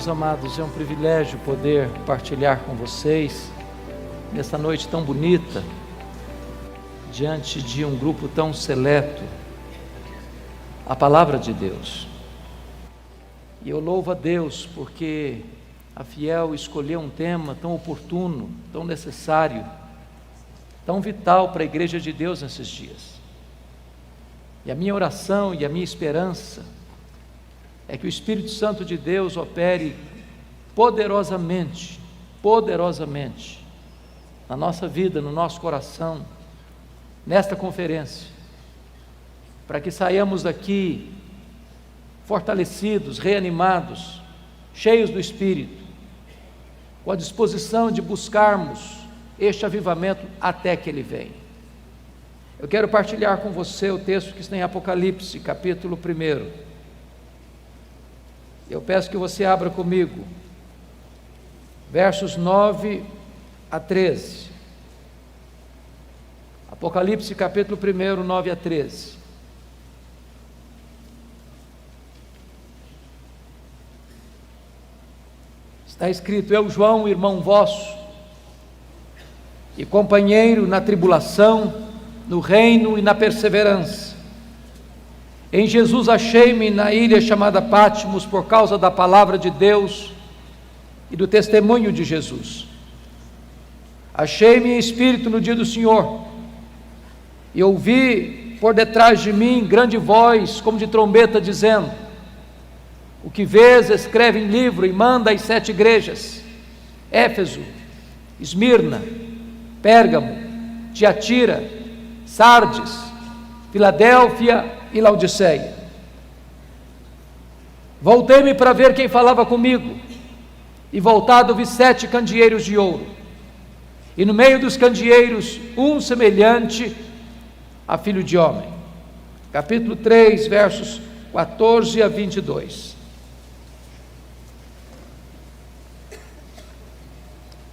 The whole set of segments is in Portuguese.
meus amados, é um privilégio poder partilhar com vocês nesta noite tão bonita, diante de um grupo tão seleto, a palavra de Deus. E eu louvo a Deus porque a Fiel escolheu um tema tão oportuno, tão necessário, tão vital para a igreja de Deus nesses dias. E a minha oração e a minha esperança é que o Espírito Santo de Deus opere poderosamente na nossa vida, no nosso coração, nesta conferência, para que saiamos daqui fortalecidos, reanimados, cheios do Espírito, com a disposição de buscarmos este avivamento até que Ele venha. Eu quero partilhar com você o texto que está em Apocalipse, capítulo 1. Eu peço que você abra comigo, versos 9 a 13. Apocalipse, capítulo 1, 9 a 13. Está escrito: Eu, João, irmão vosso, e companheiro na tribulação, no reino e na perseverança. Em Jesus achei-me na ilha chamada Patmos por causa da palavra de Deus e do testemunho de Jesus. Achei-me em espírito no dia do Senhor, e ouvi por detrás de mim grande voz, como de trombeta, dizendo: O que vês, escreve em livro e manda às 7 igrejas: Éfeso, Esmirna, Pérgamo, Tiatira, Sardes, Filadélfia e Laodiceia. Voltei-me para ver quem falava comigo, e voltado vi 7 candeeiros de ouro, e no meio dos candeeiros um semelhante a filho de homem. Capítulo 3, versos 14 a 22.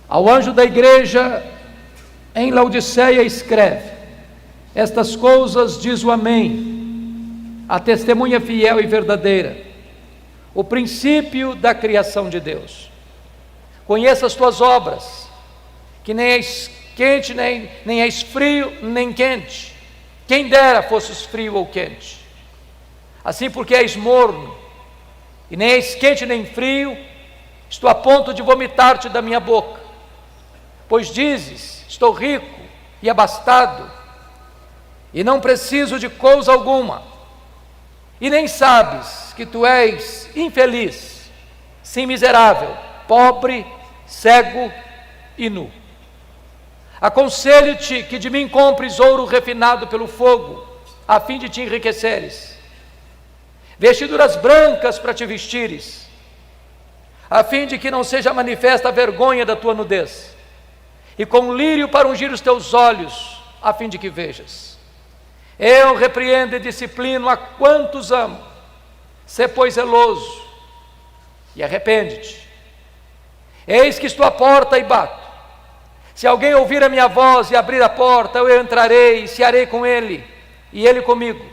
Ao anjo da igreja em Laodiceia escreve: Estas coisas diz o Amém, a testemunha fiel e verdadeira, o princípio da criação de Deus. Conheça as tuas obras, que nem és quente, nem és frio, nem quente. Quem dera fosses frio ou quente. Assim, porque és morno, e nem és quente nem frio, estou a ponto de vomitar-te da minha boca. Pois dizes: estou rico e abastado, e não preciso de coisa alguma, e nem sabes que tu és infeliz, sim, miserável, pobre, cego e nu. Aconselho-te que de mim compres ouro refinado pelo fogo, a fim de te enriqueceres, vestiduras brancas para te vestires, a fim de que não seja manifesta a vergonha da tua nudez, e com lírio para ungir os teus olhos, a fim de que vejas. Eu repreendo e disciplino a quantos amo. Sê, pois, zeloso e arrepende-te. Eis que estou à porta e bato. Se alguém ouvir a minha voz e abrir a porta, eu entrarei e cearei com ele, e ele comigo.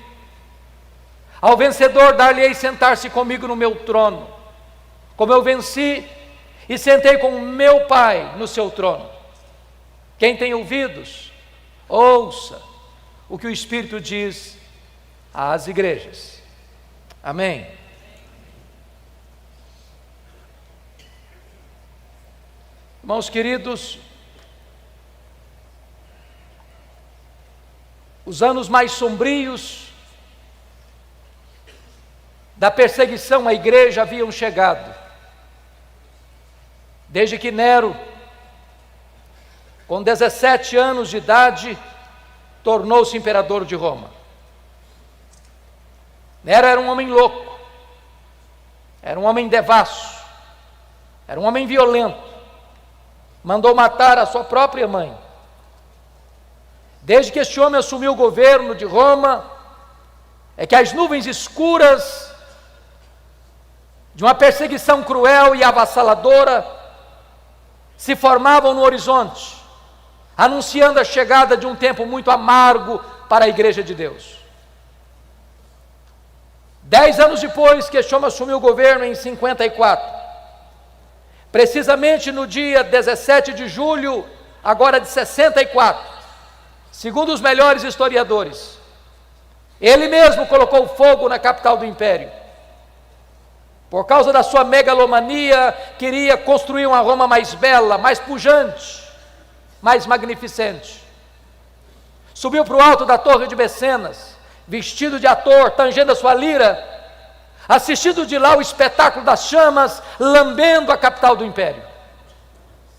Ao vencedor dar-lhe-ei sentar-se comigo no meu trono, como eu venci e sentei com o meu Pai no seu trono. Quem tem ouvidos, ouça o que o Espírito diz às igrejas. Amém. Irmãos queridos, os anos mais sombrios da perseguição à igreja haviam chegado, desde que Nero, com 17 anos de idade, tornou-se imperador de Roma. Nero era um homem louco, era um homem devasso, era um homem violento, mandou matar a sua própria mãe. Desde que este homem assumiu o governo de Roma, é que as nuvens escuras de uma perseguição cruel e avassaladora se formavam no horizonte, anunciando a chegada de um tempo muito amargo para a igreja de Deus. 10 anos depois que este homem assumiu o governo, em 54, precisamente no dia 17 de julho, agora de 64, segundo os melhores historiadores, ele mesmo colocou fogo na capital do império. Por causa da sua megalomania, queria construir uma Roma mais bela, mais pujante, mais magnificente. Subiu para o alto da torre de Mecenas, vestido de ator, tangendo a sua lira, assistindo de lá o espetáculo das chamas, lambendo a capital do império.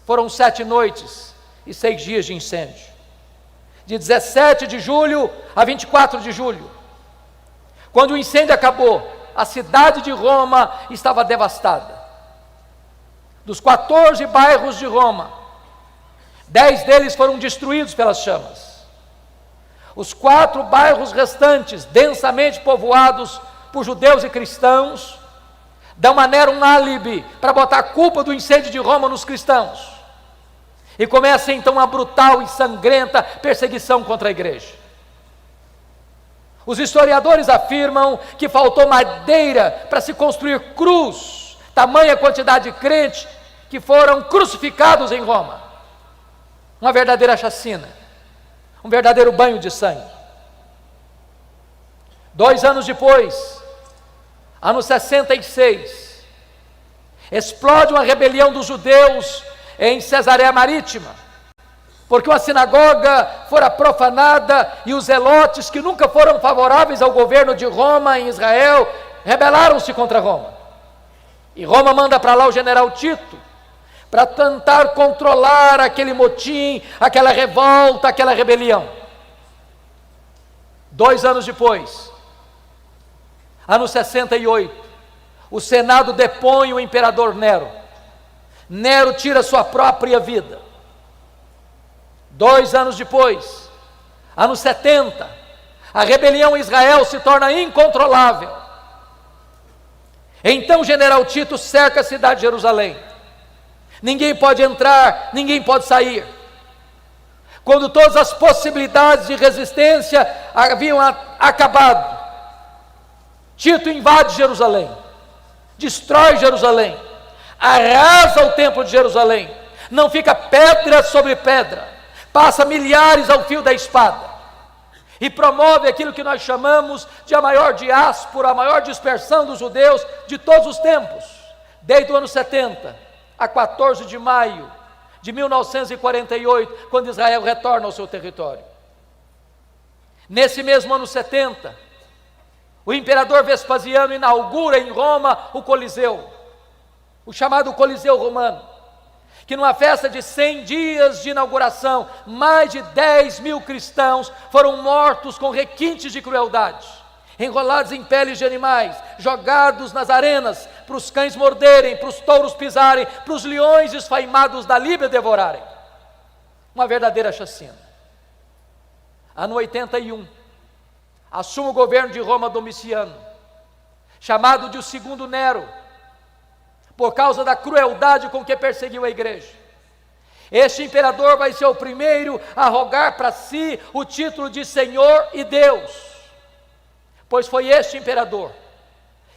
Foram 7 noites e 6 dias de incêndio, de 17 de julho a 24 de julho. Quando o incêndio acabou, a cidade de Roma estava devastada. Dos 14 bairros de Roma, 10 deles foram destruídos pelas chamas. Os 4 bairros restantes, densamente povoados por judeus e cristãos, dão a Nero um álibi para botar a culpa do incêndio de Roma nos cristãos. E começa então uma brutal e sangrenta perseguição contra a igreja. Os historiadores afirmam que faltou madeira para se construir cruz, tamanha quantidade de crentes que foram crucificados em Roma. Uma verdadeira chacina, um verdadeiro banho de sangue. 2 anos depois, ano 66, explode uma rebelião dos judeus em Cesareia Marítima, porque uma sinagoga fora profanada e os zelotes, que nunca foram favoráveis ao governo de Roma em Israel, rebelaram-se contra Roma. E Roma manda para lá o general Tito, para tentar controlar aquele motim, aquela revolta, aquela rebelião. 2 anos depois, ano 68, o Senado depõe o imperador Nero. Nero tira sua própria vida. 2 anos depois, ano 70, a rebelião em Israel se torna incontrolável. Então o general Tito cerca a cidade de Jerusalém. Ninguém pode entrar, ninguém pode sair. Quando todas as possibilidades de resistência haviam acabado, Tito invade Jerusalém, destrói Jerusalém, arrasa o templo de Jerusalém, não fica pedra sobre pedra, passa milhares ao fio da espada e promove aquilo que nós chamamos de a maior diáspora, a maior dispersão dos judeus de todos os tempos, desde o ano 70 a 14 de maio de 1948, quando Israel retorna ao seu território. Nesse mesmo ano 70, o imperador Vespasiano inaugura em Roma o Coliseu, o chamado Coliseu Romano, que numa festa de 100 dias de inauguração, mais de 10.000 cristãos foram mortos com requintes de crueldade, enrolados em peles de animais, jogados nas arenas, para os cães morderem, para os touros pisarem, para os leões esfaimados da Líbia devorarem. Uma verdadeira chacina. Ano 81, assume o governo de Roma Domiciano, chamado de o segundo Nero, por causa da crueldade com que perseguiu a igreja. Este imperador vai ser o primeiro a rogar para si o título de Senhor e Deus, pois foi este imperador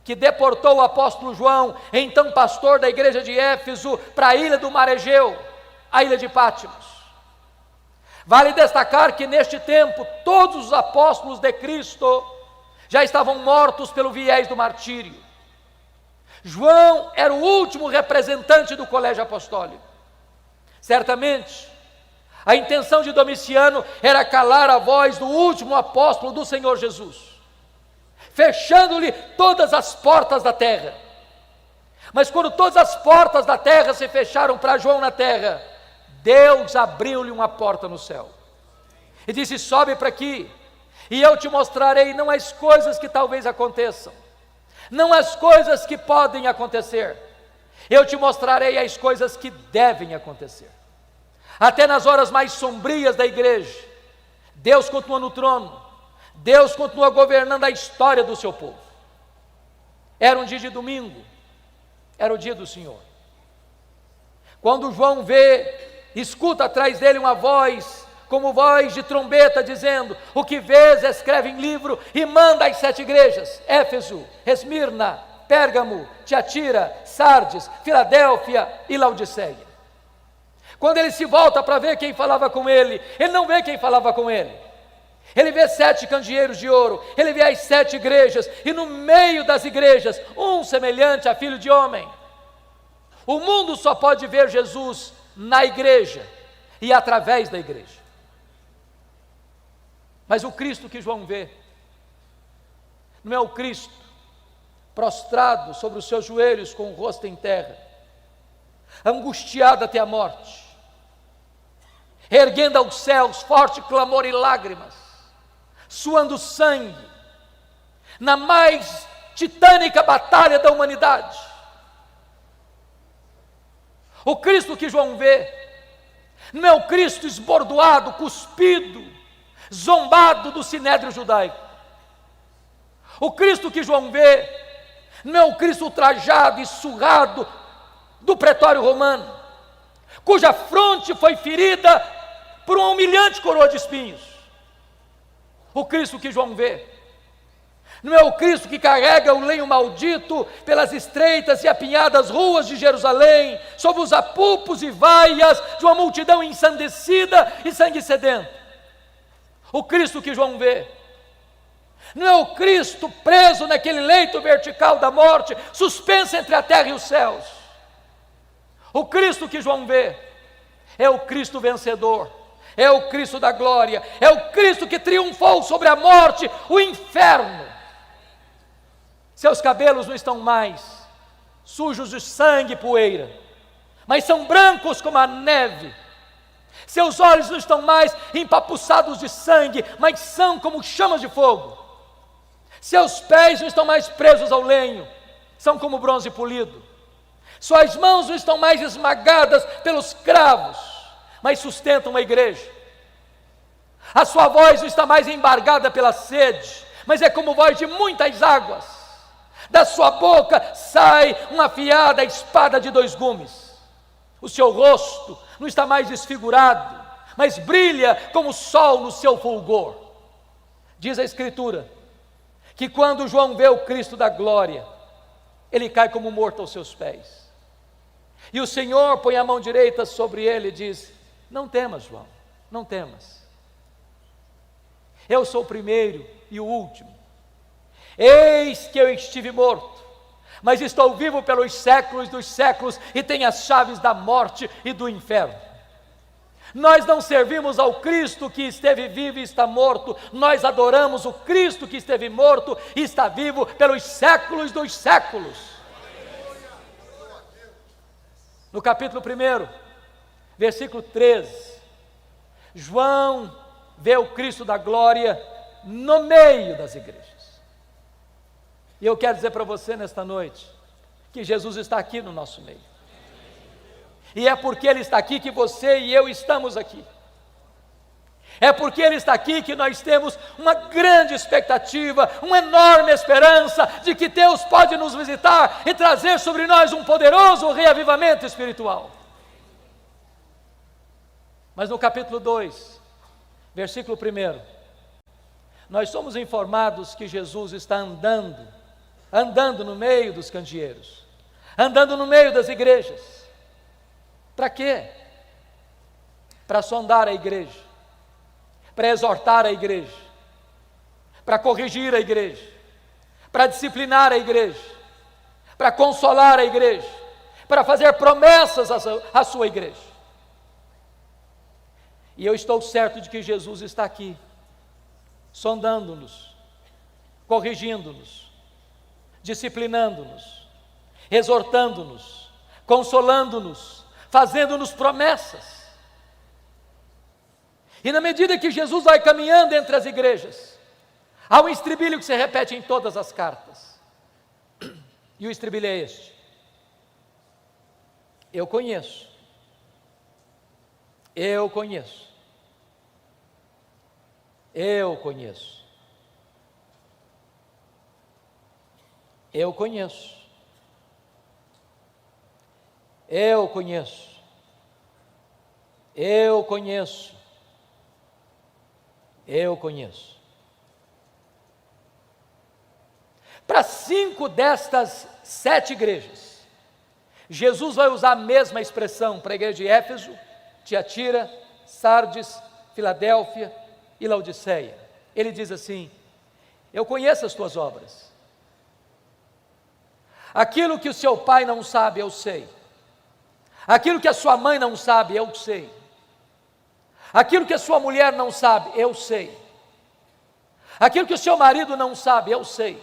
que deportou o apóstolo João, então pastor da igreja de Éfeso, para a ilha do Mar Egeu, a ilha de Pátimos. Vale destacar que neste tempo todos os apóstolos de Cristo já estavam mortos pelo viés do martírio. João era o último representante do colégio apostólico. Certamente, a intenção de Domiciano era calar a voz do último apóstolo do Senhor Jesus, fechando-lhe todas as portas da terra. Mas quando todas as portas da terra se fecharam para João na terra, Deus abriu-lhe uma porta no céu e disse: sobe para aqui, e eu te mostrarei não as coisas que talvez aconteçam, não as coisas que podem acontecer, eu te mostrarei as coisas que devem acontecer. Até nas horas mais sombrias da igreja, Deus continua no trono, Deus continua governando a história do seu povo. Era um dia de domingo, era o dia do Senhor. Quando João escuta atrás dele uma voz, como voz de trombeta, dizendo: o que vês escreve em livro e manda às 7 igrejas, Éfeso, Esmirna, Pérgamo, Tiatira, Sardes, Filadélfia e Laodiceia. Quando ele se volta para ver quem falava com ele, ele não vê quem falava com ele. Ele vê 7 candeeiros de ouro, ele vê as 7 igrejas, e no meio das igrejas, um semelhante a filho de homem. O mundo só pode ver Jesus na igreja e através da igreja. Mas o Cristo que João vê, não é o Cristo prostrado sobre os seus joelhos com o rosto em terra, angustiado até a morte, erguendo aos céus forte clamor e lágrimas, suando sangue, na mais titânica batalha da humanidade. O Cristo que João vê, não é o Cristo esbordoado, cuspido, zombado do sinédrio judaico. O Cristo que João vê, não é o Cristo ultrajado e surrado do pretório romano, cuja fronte foi ferida por uma humilhante coroa de espinhos. O Cristo que João vê, não é o Cristo que carrega o lenho maldito pelas estreitas e apinhadas ruas de Jerusalém, sob os apupos e vaias de uma multidão ensandecida e sangue sedento. O Cristo que João vê, não é o Cristo preso naquele leito vertical da morte, suspenso entre a terra e os céus. O Cristo que João vê é o Cristo vencedor, é o Cristo da glória, é o Cristo que triunfou sobre a morte, o inferno. Seus cabelos não estão mais sujos de sangue e poeira, mas são brancos como a neve. Seus olhos não estão mais empapuçados de sangue, mas são como chamas de fogo. Seus pés não estão mais presos ao lenho, são como bronze polido. Suas mãos não estão mais esmagadas pelos cravos, mas sustentam a igreja. A sua voz não está mais embargada pela sede, mas é como voz de muitas águas. Da sua boca sai uma afiada espada de 2 gumes. O seu rosto não está mais desfigurado, mas brilha como o sol no seu fulgor. Diz a Escritura que quando João vê o Cristo da glória, ele cai como morto aos seus pés. E o Senhor põe a mão direita sobre ele e diz: não temas, João, não temas. Eu sou o primeiro e o último. Eis que eu estive morto, mas estou vivo pelos séculos dos séculos e tenho as chaves da morte e do inferno. Nós não servimos ao Cristo que esteve vivo e está morto, nós adoramos o Cristo que esteve morto e está vivo pelos séculos dos séculos. No capítulo 1, versículo 13, João vê o Cristo da glória no meio das igrejas. E eu quero dizer para você nesta noite, que Jesus está aqui no nosso meio. E é porque Ele está aqui que você e eu estamos aqui. É porque Ele está aqui que nós temos uma grande expectativa, uma enorme esperança de que Deus pode nos visitar e trazer sobre nós um poderoso reavivamento espiritual. Mas no capítulo 2, versículo 1, nós somos informados que Jesus está andando no meio dos candeeiros, andando no meio das igrejas. Para quê? Para sondar a igreja, para exortar a igreja, para corrigir a igreja, para disciplinar a igreja, para consolar a igreja, para fazer promessas à sua igreja. E eu estou certo de que Jesus está aqui, sondando-nos, corrigindo-nos, disciplinando-nos, exortando-nos, consolando-nos, fazendo-nos promessas. E na medida que Jesus vai caminhando entre as igrejas, há um estribilho que se repete em todas as cartas. E o estribilho é este: eu conheço, eu conheço, eu conheço, eu conheço, eu conheço, eu conheço, eu conheço. Para 5 destas 7 igrejas, Jesus vai usar a mesma expressão para a igreja de Éfeso, Tiatira, Sardes, Filadélfia e Laodiceia. Ele diz assim: eu conheço as tuas obras. Aquilo que o seu pai não sabe, eu sei. Aquilo que a sua mãe não sabe, eu sei. Aquilo que a sua mulher não sabe, eu sei. Aquilo que o seu marido não sabe, eu sei.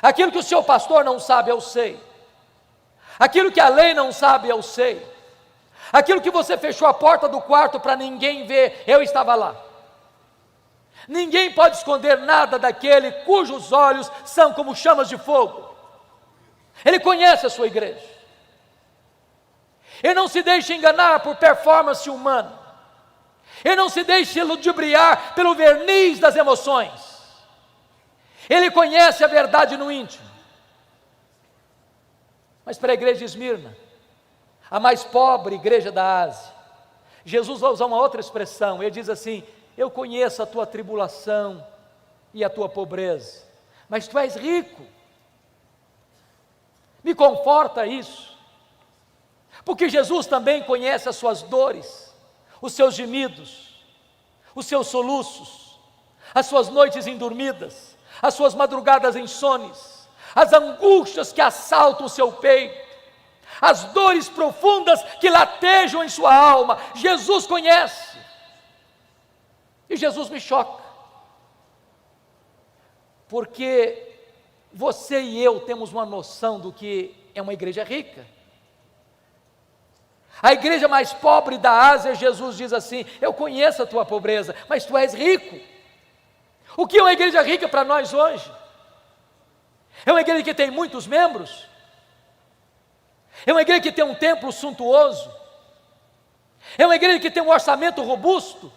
Aquilo que o seu pastor não sabe, eu sei. Aquilo que a lei não sabe, eu sei. Aquilo que você fechou a porta do quarto para ninguém ver, eu estava lá. Ninguém pode esconder nada daquele cujos olhos são como chamas de fogo. Ele conhece a sua igreja. Ele não se deixa enganar por performance humana. Ele não se deixa ludibriar pelo verniz das emoções. Ele conhece a verdade no íntimo. Mas para a igreja de Esmirna, a mais pobre igreja da Ásia, Jesus vai usar uma outra expressão. Ele diz assim: eu conheço a tua tribulação e a tua pobreza, mas tu és rico. Me conforta isso, porque Jesus também conhece as suas dores, os seus gemidos, os seus soluços, as suas noites indormidas, as suas madrugadas insones, as angústias que assaltam o seu peito, as dores profundas que latejam em sua alma. Jesus conhece. E Jesus me choca, porque você e eu temos uma noção do que é uma igreja rica. A igreja mais pobre da Ásia, Jesus diz assim: eu conheço a tua pobreza, mas tu és rico. O que é uma igreja rica para nós hoje? É uma igreja que tem muitos membros? É uma igreja que tem um templo suntuoso? É uma igreja que tem um orçamento robusto?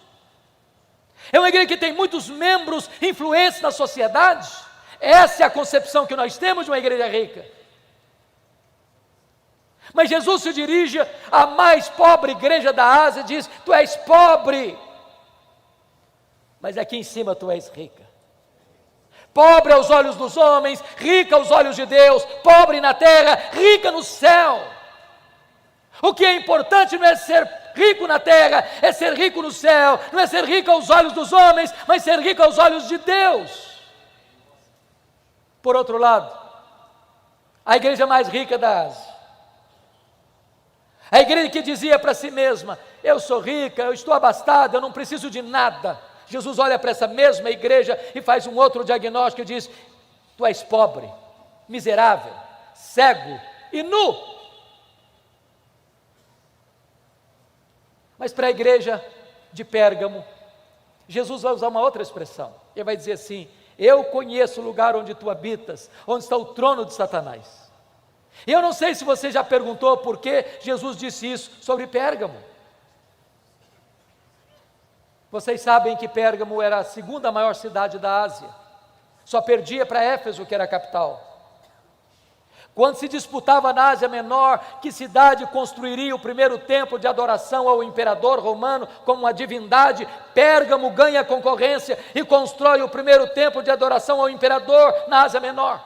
É uma igreja que tem muitos membros influentes na sociedade? Essa é a concepção que nós temos de uma igreja rica. Mas Jesus se dirige à mais pobre igreja da Ásia e diz: tu és pobre, mas aqui em cima tu és rica. Pobre aos olhos dos homens, rica aos olhos de Deus, pobre na terra, rica no céu. O que é importante não é ser rico na terra, é ser rico no céu. Não é ser rico aos olhos dos homens, mas ser rico aos olhos de Deus. Por outro lado, a igreja mais rica da Ásia, a igreja que dizia para si mesma: eu sou rica, eu estou abastada, eu não preciso de nada. Jesus olha para essa mesma igreja e faz um outro diagnóstico e diz: tu és pobre, miserável, cego e nu. Mas para a igreja de Pérgamo, Jesus vai usar uma outra expressão. Ele vai dizer assim: eu conheço o lugar onde tu habitas, onde está o trono de Satanás. E eu não sei se você já perguntou por que Jesus disse isso sobre Pérgamo. Vocês sabem que Pérgamo era a segunda maior cidade da Ásia, só perdia para Éfeso, que era a capital. Quando se disputava na Ásia Menor que cidade construiria o primeiro templo de adoração ao imperador romano como uma divindade, Pérgamo ganha a concorrência e constrói o primeiro templo de adoração ao imperador na Ásia Menor.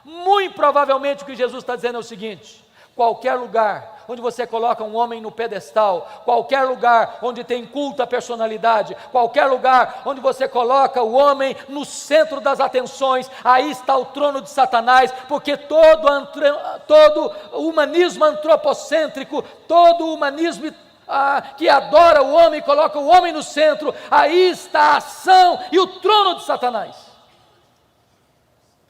Muito provavelmente o que Jesus está dizendo é o seguinte: qualquer lugar onde você coloca um homem no pedestal, qualquer lugar onde tem culto à personalidade, qualquer lugar onde você coloca o homem no centro das atenções, aí está o trono de Satanás, porque todo o humanismo antropocêntrico, todo o humanismo que adora o homem, coloca o homem no centro, aí está a ação e o trono de Satanás.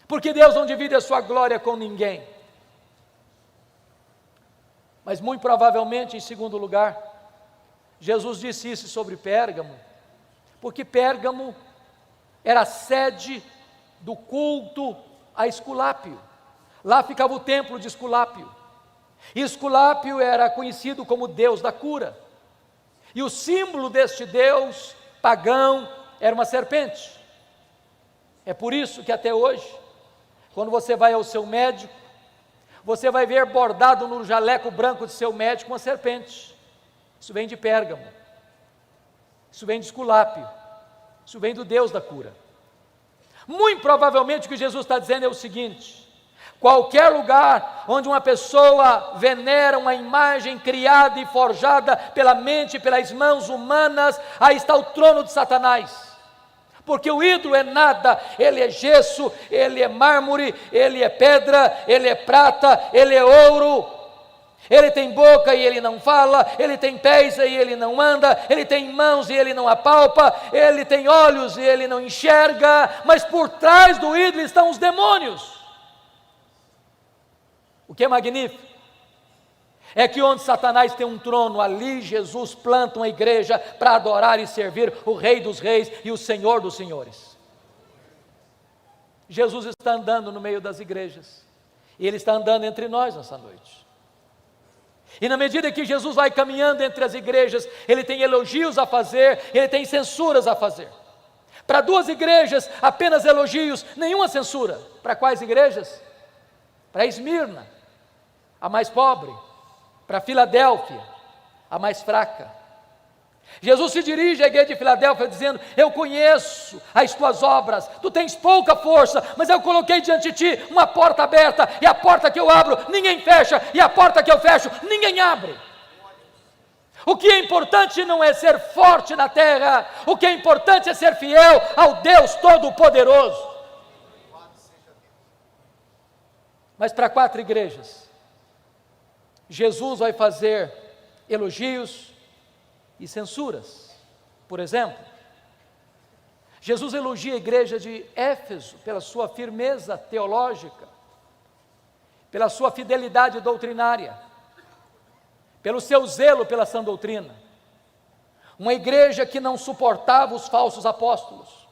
Porque Deus não divide a sua glória com ninguém. Mas muito provavelmente, em segundo lugar, Jesus disse isso sobre Pérgamo, porque Pérgamo era a sede do culto a Esculápio. Lá ficava o templo de Esculápio. E Esculápio era conhecido como Deus da cura. E o símbolo deste Deus pagão era uma serpente. É por isso que até hoje, quando você vai ao seu médico, você vai ver bordado no jaleco branco de seu médico uma serpente. Isso vem de Pérgamo. Isso vem de Esculápio. Isso vem do Deus da cura. Muito provavelmente o que Jesus está dizendo é o seguinte: qualquer lugar onde uma pessoa venera uma imagem criada e forjada pela mente e pelas mãos humanas, aí está o trono de Satanás. Porque o ídolo é nada, ele é gesso, ele é mármore, ele é pedra, ele é prata, ele é ouro. Ele tem boca e ele não fala, ele tem pés e ele não anda, ele tem mãos e ele não apalpa, ele tem olhos e ele não enxerga, mas por trás do ídolo estão os demônios. O que é magnífico é que onde Satanás tem um trono, ali Jesus planta uma igreja para adorar e servir o Rei dos Reis e o Senhor dos Senhores. Jesus está andando no meio das igrejas, e Ele está andando entre nós nessa noite. E na medida que Jesus vai caminhando entre as igrejas, Ele tem elogios a fazer, Ele tem censuras a fazer. Para 2 igrejas, apenas elogios, nenhuma censura. Para quais igrejas? Para Esmirna, a mais pobre. Para Filadélfia, a mais fraca. Jesus se dirige à igreja de Filadélfia dizendo: eu conheço as tuas obras, tu tens pouca força, mas eu coloquei diante de ti uma porta aberta, e a porta que eu abro, ninguém fecha, e a porta que eu fecho, ninguém abre. O que é importante não é ser forte na terra, o que é importante é ser fiel ao Deus Todo-Poderoso. Mas para 4 igrejas, Jesus vai fazer elogios e censuras. Por exemplo, Jesus elogia a igreja de Éfeso pela sua firmeza teológica, pela sua fidelidade doutrinária, pelo seu zelo pela sã doutrina. Uma igreja que não suportava os falsos apóstolos,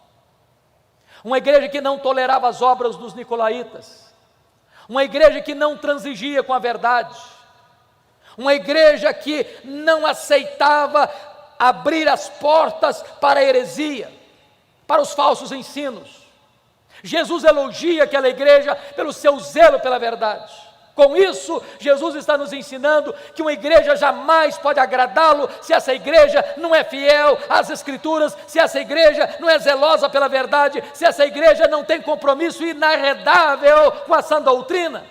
uma igreja que não tolerava as obras dos nicolaítas, uma igreja que não transigia com a verdade, uma igreja que não aceitava abrir as portas para a heresia, para os falsos ensinos. Jesus elogia aquela igreja pelo seu zelo pela verdade. Com isso, Jesus está nos ensinando que uma igreja jamais pode agradá-lo se essa igreja não é fiel às Escrituras, se essa igreja não é zelosa pela verdade, se essa igreja não tem compromisso inarredável com a sã doutrina.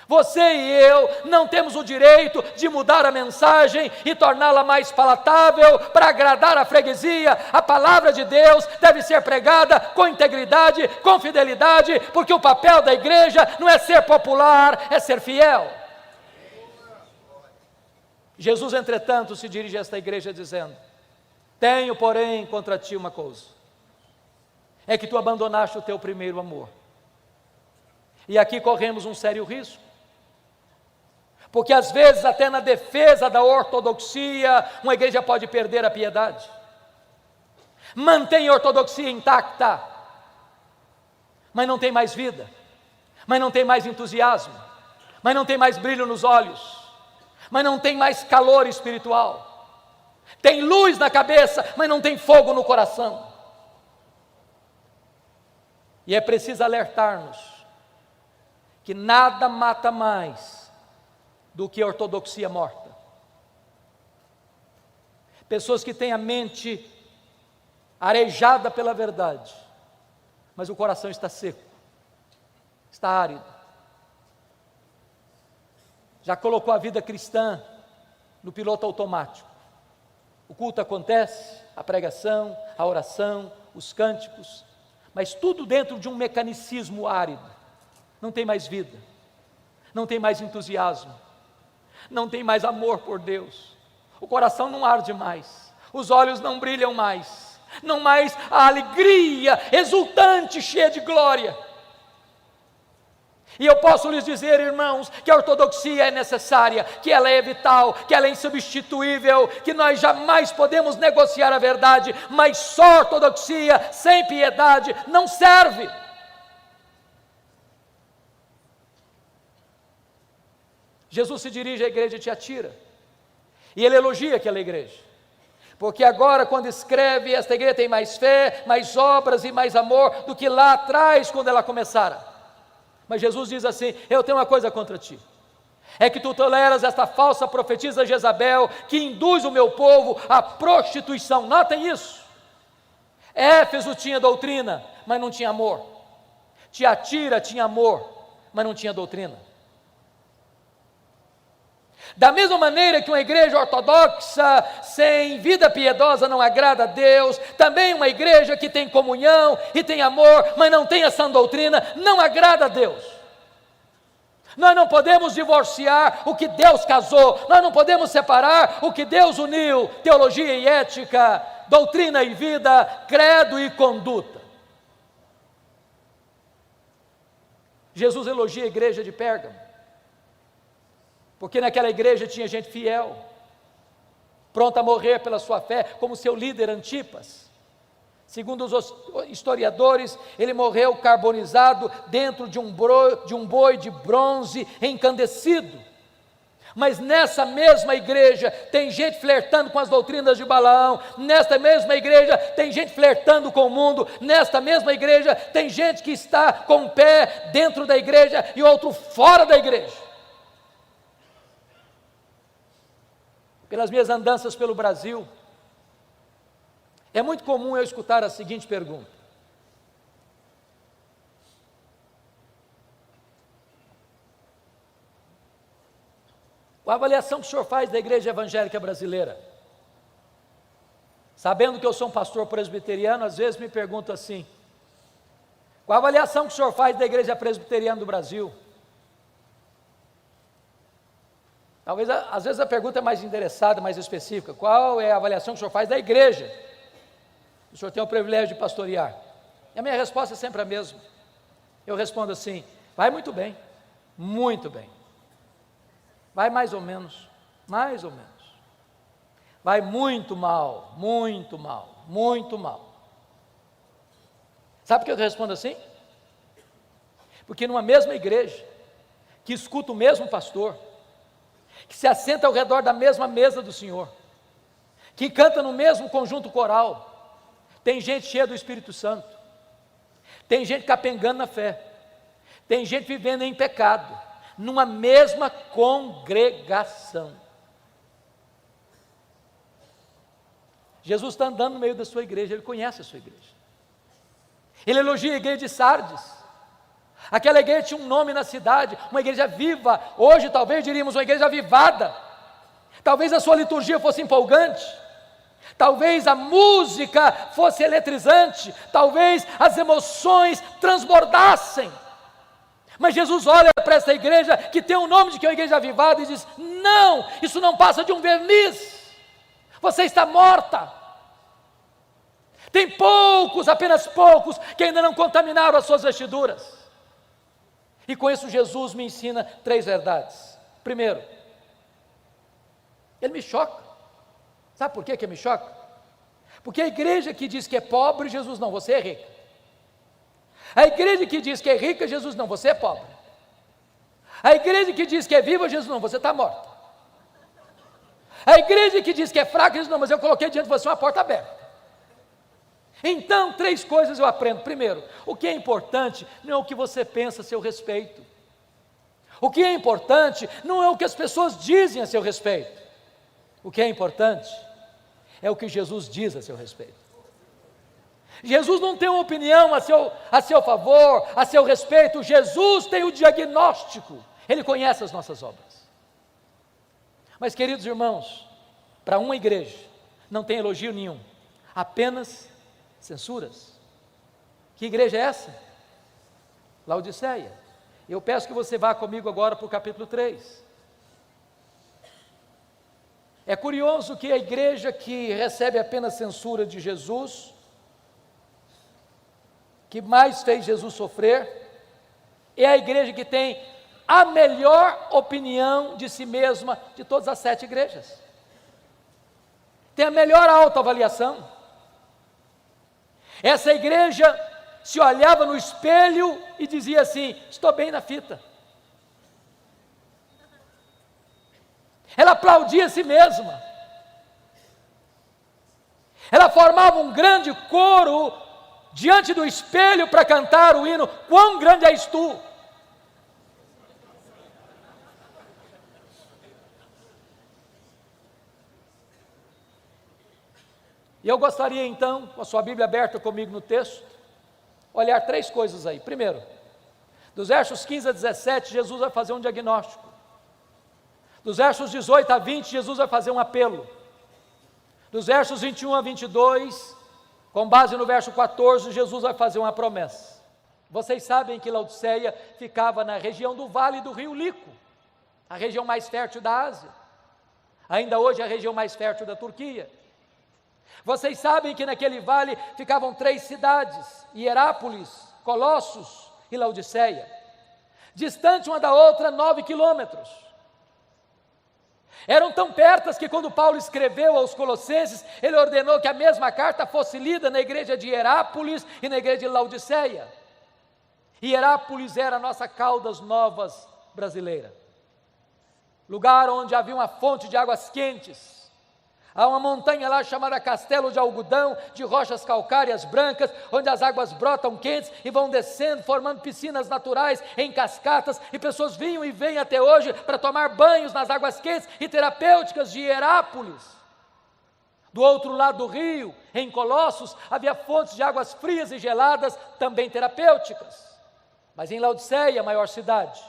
Você e eu não temos o direito de mudar a mensagem e torná-la mais palatável para agradar a freguesia. A palavra de Deus deve ser pregada com integridade, com fidelidade, porque o papel da igreja não é ser popular, é ser fiel. Jesus, entretanto, se dirige a esta igreja dizendo: tenho, porém, contra ti uma coisa, é que tu abandonaste o teu primeiro amor. E aqui corremos um sério risco, porque às vezes até na defesa da ortodoxia, uma igreja pode perder a piedade. Mantém a ortodoxia intacta, mas não tem mais vida, mas não tem mais entusiasmo, mas não tem mais brilho nos olhos, mas não tem mais calor espiritual. Tem luz na cabeça, mas não tem fogo no coração. E é preciso alertar-nos que nada mata mais do que a ortodoxia morta. Pessoas que têm a mente arejada pela verdade, mas o coração está seco, está árido. Já colocou a vida cristã no piloto automático. O culto acontece, a pregação, a oração, os cânticos, mas tudo dentro de um mecanicismo árido. Não tem mais vida, não tem mais entusiasmo, não tem mais amor por Deus, o coração não arde mais, os olhos não brilham mais, não mais a alegria exultante, cheia de glória. E eu posso lhes dizer, irmãos, que a ortodoxia é necessária, que ela é vital, que ela é insubstituível, que nós jamais podemos negociar a verdade, mas só a ortodoxia sem piedade não serve. Jesus se dirige à igreja de Tiatira, e ele elogia aquela igreja, porque agora quando escreve, esta igreja tem mais fé, mais obras e mais amor do que lá atrás quando ela começara. Mas Jesus diz assim: eu tenho uma coisa contra ti, é que tu toleras esta falsa profetisa Jezabel, que induz o meu povo à prostituição. Notem isso, Éfeso tinha doutrina, mas não tinha amor. Tiatira tinha amor, mas não tinha doutrina. Da mesma maneira que uma igreja ortodoxa sem vida piedosa não agrada a Deus, também uma igreja que tem comunhão e tem amor, mas não tem a sã doutrina, não agrada a Deus. Nós não podemos divorciar o que Deus casou, nós não podemos separar o que Deus uniu, teologia e ética, doutrina e vida, credo e conduta. Jesus elogia a igreja de Pérgamo, porque naquela igreja tinha gente fiel, pronta a morrer pela sua fé, como seu líder Antipas. Segundo os historiadores, ele morreu carbonizado dentro de um boi de bronze encandecido. Mas nessa mesma igreja tem gente flertando com as doutrinas de Balaão, nesta mesma igreja tem gente flertando com o mundo, nesta mesma igreja tem gente que está com um pé dentro da igreja e outro fora da igreja. Pelas minhas andanças pelo Brasil, é muito comum eu escutar a seguinte pergunta: qual a avaliação que o senhor faz da igreja evangélica brasileira? Sabendo que eu sou um pastor presbiteriano, às vezes me pergunto assim: qual a avaliação que o senhor faz da igreja presbiteriana do Brasil? Talvez, às vezes a pergunta é mais endereçada, mais específica: qual é a avaliação que o senhor faz da igreja? O senhor tem o privilégio de pastorear. E a minha resposta é sempre a mesma. Eu respondo assim: vai muito bem, muito bem. Vai mais ou menos, mais ou menos. Vai muito mal, muito mal, muito mal. Sabe por que eu respondo assim? Porque numa mesma igreja, que escuta o mesmo pastor, que se assenta ao redor da mesma mesa do Senhor, que canta no mesmo conjunto coral, tem gente cheia do Espírito Santo, tem gente capengando na fé, tem gente vivendo em pecado, numa mesma congregação. Jesus está andando no meio da sua igreja, ele conhece a sua igreja. Ele elogia a igreja de Sardes. Aquela igreja tinha um nome na cidade, uma igreja viva. Hoje talvez diríamos uma igreja avivada. Talvez a sua liturgia fosse empolgante, talvez a música fosse eletrizante, talvez as emoções transbordassem. Mas Jesus olha para essa igreja que tem o nome de que é uma igreja avivada e diz: não, isso não passa de um verniz, você está morta. Tem poucos, apenas poucos, que ainda não contaminaram as suas vestiduras. E com isso Jesus me ensina 3 verdades. Primeiro, ele me choca. Sabe por que me choca? Porque a igreja que diz que é pobre, Jesus não, você é rica. A igreja que diz que é rica, Jesus não, você é pobre. A igreja que diz que é viva, Jesus não, você está morta. A igreja que diz que é fraca, Jesus não, mas eu coloquei diante de você uma porta aberta. Então, 3 coisas eu aprendo. Primeiro, o que é importante não é o que você pensa a seu respeito. O que é importante não é o que as pessoas dizem a seu respeito. O que é importante é o que Jesus diz a seu respeito. Jesus não tem uma opinião a seu favor, a seu respeito. Jesus tem o diagnóstico. Ele conhece as nossas obras. Mas, queridos irmãos, para uma igreja não tem elogio nenhum, apenas censuras. Que igreja é essa? Laodiceia. Eu peço que você vá comigo agora para o capítulo 3. É curioso que a igreja que recebe apenas censura de Jesus, que mais fez Jesus sofrer, é a igreja que tem a melhor opinião de si mesma de todas as 7 igrejas. Tem a melhor autoavaliação. Essa igreja se olhava no espelho e dizia assim: estou bem na fita. Ela aplaudia a si mesma. Ela formava um grande coro diante do espelho para cantar o hino: quão grande és tu. E eu gostaria então, com a sua Bíblia aberta comigo no texto, olhar três coisas aí. Primeiro, dos versos 15 a 17, Jesus vai fazer um diagnóstico. Dos versos 18 a 20, Jesus vai fazer um apelo. Dos versos 21 a 22, com base no verso 14, Jesus vai fazer uma promessa. Vocês sabem que Laodiceia ficava na região do Vale do Rio Lico, a região mais fértil da Ásia. Ainda hoje é a região mais fértil da Turquia. Vocês sabem que naquele vale ficavam três cidades, Hierápolis, Colossos e Laodiceia, distante uma da outra 9 quilômetros. Eram tão pertas que quando Paulo escreveu aos Colossenses, ele ordenou que a mesma carta fosse lida na igreja de Hierápolis e na igreja de Laodiceia. Hierápolis era a nossa Caldas Novas brasileira, lugar onde havia uma fonte de águas quentes. Há uma montanha lá chamada Castelo de Algodão, de rochas calcárias brancas, onde as águas brotam quentes e vão descendo, formando piscinas naturais em cascatas, e pessoas vinham e vêm até hoje para tomar banhos nas águas quentes e terapêuticas de Hierápolis. Do outro lado do rio, em Colossos, havia fontes de águas frias e geladas, também terapêuticas. Mas em Laodiceia, a maior cidade,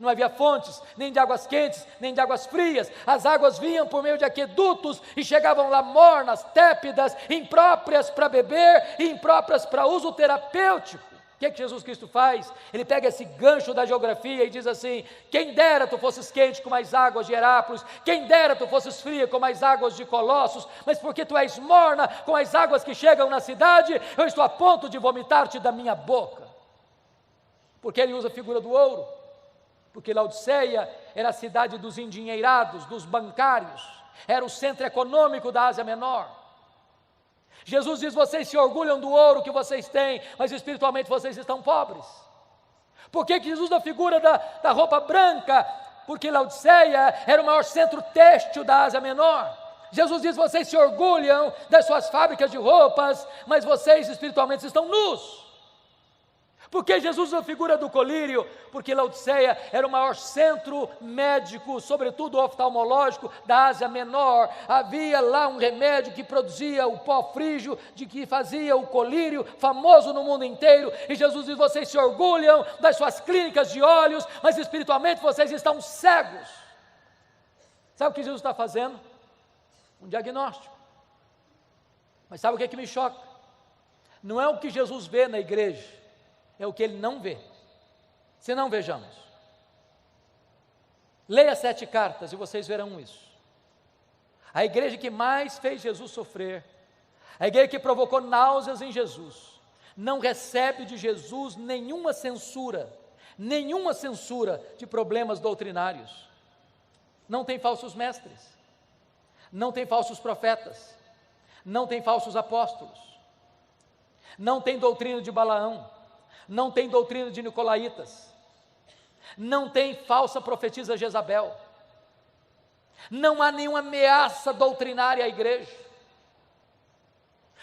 não havia fontes, nem de águas quentes, nem de águas frias. As águas vinham por meio de aquedutos e chegavam lá mornas, tépidas, impróprias para beber e impróprias para uso terapêutico. O que é que Jesus Cristo faz? Ele pega esse gancho da geografia e diz assim: quem dera tu fosses quente como as águas de Hierápolis, quem dera tu fosses fria como as águas de Colossos, mas porque tu és morna com as águas que chegam na cidade, eu estou a ponto de vomitar-te da minha boca. Porque ele usa a figura do ouro. Porque Laodiceia era a cidade dos endinheirados, dos bancários, era o centro econômico da Ásia Menor. Jesus diz: vocês se orgulham do ouro que vocês têm, mas espiritualmente vocês estão pobres. Por que Jesus usa a figura da roupa branca? Porque Laodiceia era o maior centro têxtil da Ásia Menor. Jesus diz: vocês se orgulham das suas fábricas de roupas, mas vocês espiritualmente estão nus. Por que Jesus usa a figura do colírio? Porque Laodiceia era o maior centro médico, sobretudo oftalmológico, da Ásia Menor. Havia lá um remédio que produzia o pó frígio, de que fazia o colírio, famoso no mundo inteiro. E Jesus diz: vocês se orgulham das suas clínicas de olhos, mas espiritualmente vocês estão cegos. Sabe o que Jesus está fazendo? Um diagnóstico. Mas sabe o que me choca? Não é o que Jesus vê na igreja, é o que ele não vê. Se não, vejamos. Leia 7 cartas e vocês verão isso. A igreja que mais fez Jesus sofrer, a igreja que provocou náuseas em Jesus, não recebe de Jesus nenhuma censura de problemas doutrinários. Não tem falsos mestres, não tem falsos profetas, não tem falsos apóstolos, não tem doutrina de Balaão, não tem doutrina de Nicolaitas, não tem falsa profetisa Jezabel, não há nenhuma ameaça doutrinária à igreja.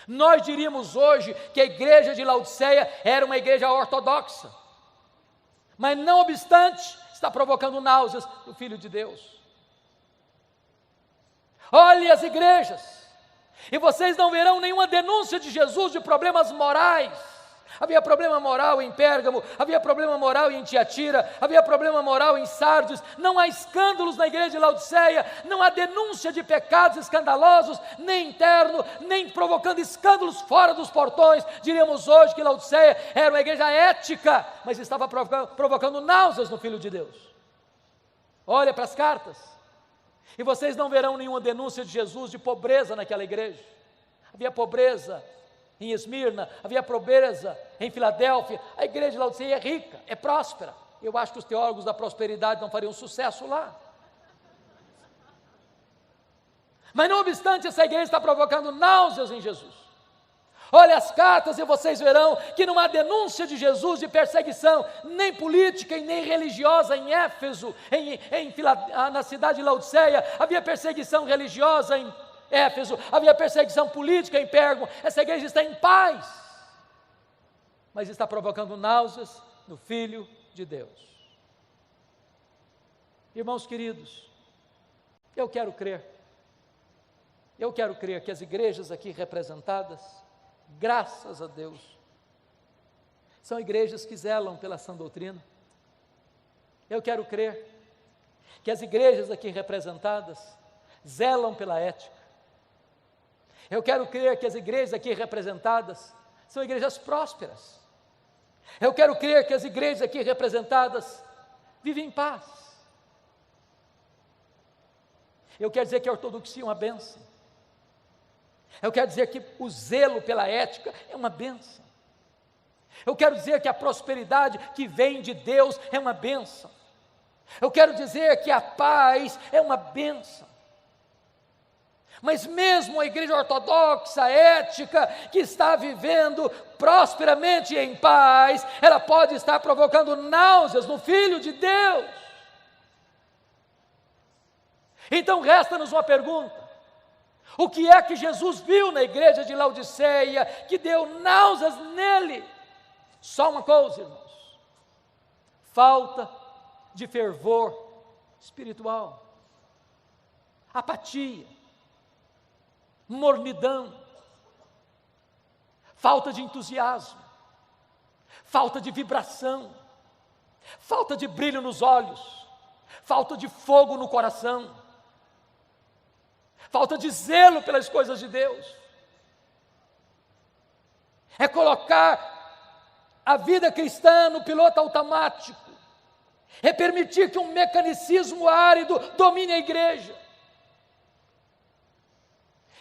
Nós diríamos hoje que a igreja de Laodiceia era uma igreja ortodoxa, mas não obstante, está provocando náuseas no Filho de Deus. Olhe as igrejas, e vocês não verão nenhuma denúncia de Jesus de problemas morais. Havia problema moral em Pérgamo, havia problema moral em Tiatira, havia problema moral em Sardes. Não há escândalos na igreja de Laodiceia, não há denúncia de pecados escandalosos, nem interno, nem provocando escândalos fora dos portões. Diríamos hoje que Laodiceia era uma igreja ética, mas estava provocando náuseas no Filho de Deus. Olha para as cartas, e vocês não verão nenhuma denúncia de Jesus de pobreza naquela igreja. Havia pobreza em Esmirna, havia pobreza em Filadélfia. A igreja de Laodiceia é rica, é próspera. Eu acho que os teólogos da prosperidade não fariam sucesso lá. Mas não obstante, essa igreja está provocando náuseas em Jesus. Olha as cartas e vocês verão que não há denúncia de Jesus de perseguição, nem política e nem religiosa em Éfeso, na cidade de Laodiceia. Havia perseguição religiosa em Éfeso, havia perseguição política em Pérgamo. Essa igreja está em paz, mas está provocando náuseas no Filho de Deus. Irmãos queridos, eu quero crer Eu quero crer que as igrejas aqui representadas, graças a Deus, são igrejas que zelam pela sã doutrina. Eu quero crer que as igrejas aqui representadas zelam pela ética. Eu quero crer que as igrejas aqui representadas são igrejas prósperas. Eu quero crer que as igrejas aqui representadas vivem em paz. Eu quero dizer que a ortodoxia é uma bênção. Eu quero dizer que o zelo pela ética é uma bênção. Eu quero dizer que a prosperidade que vem de Deus é uma bênção. Eu quero dizer que a paz é uma bênção. Mas mesmo a igreja ortodoxa, ética, que está vivendo prosperamente em paz, ela pode estar provocando náuseas no Filho de Deus. Então resta-nos uma pergunta: o que é que Jesus viu na igreja de Laodiceia que deu náuseas nele? Só uma coisa, irmãos: falta de fervor espiritual, apatia, mornidão, falta de entusiasmo, falta de vibração, falta de brilho nos olhos, falta de fogo no coração, falta de zelo pelas coisas de Deus. É colocar a vida cristã no piloto automático, é permitir que um mecanicismo árido domine a igreja.